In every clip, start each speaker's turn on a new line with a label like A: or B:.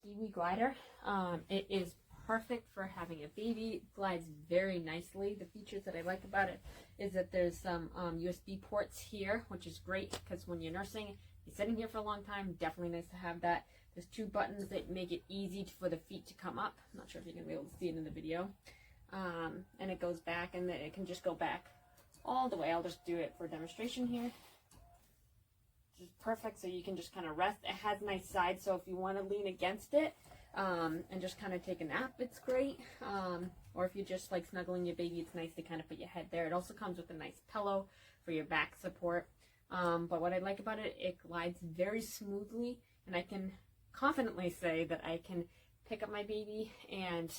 A: Kiwi glider. It is perfect for having a baby. It glides very nicely. The features that I like about it is that there's some USB ports here, which is great because when you're nursing, you're sitting here for a long time, definitely nice to have that. There's two buttons that make it easy for the feet to come up. I'm not sure if you're going to be able to see it in the video. And it goes back, and then it can just go back all the way. I'll just do it for demonstration here. Just perfect, so you can just kind of rest. It has nice sides, so if you want to lean against it and just kind of take a nap, it's great. Or if you're just like snuggling your baby, it's nice to kind of put your head there. It also comes with a nice pillow for your back support. But what I like about it, it glides very smoothly, and I can confidently say that I can pick up my baby and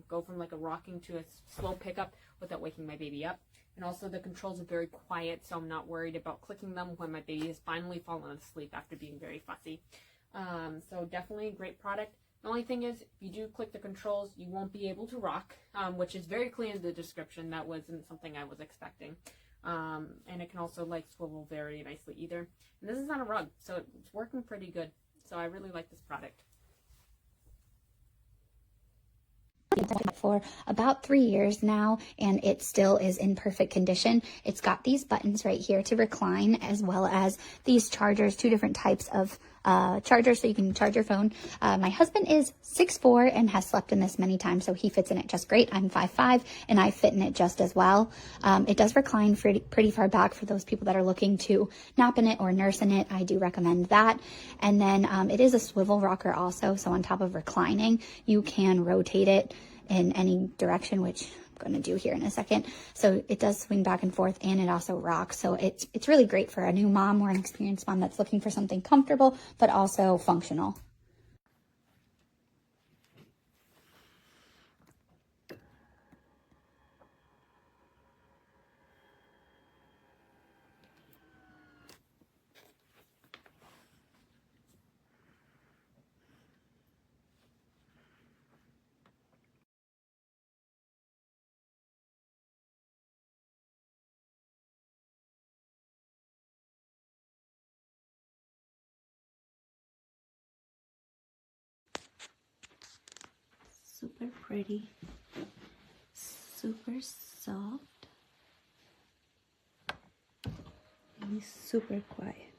A: go from like a rocking to a slow pickup without waking my baby up. And also the controls are very quiet, so I'm not worried about clicking them when my baby has finally fallen asleep after being very fussy. So definitely a great product. The only thing is, if you do click the controls, you won't be able to rock, which is very clear in the description. That wasn't something I was expecting. And it can also like swivel very nicely either. And this is on a rug, so it's working pretty good. So I really like this product.
B: For about 3 years now, and it still is in perfect condition. It's got these buttons right here to recline, as well as these chargers, two different types of chargers so you can charge your phone. My husband is 6'4" and has slept in this many times, so he fits in it just great. I'm 5'5", and I fit in it just as well. It does recline pretty far back for those people that are looking to nap in it or nurse in it. I do recommend that. And then it is a swivel rocker also, so on top of reclining, you can rotate it in any direction, which I'm going to do here in a second. So it does swing back and forth, and it also rocks. So it's really great for a new mom or an experienced mom that's looking for something comfortable but also functional.
C: Super pretty, super soft, and super quiet.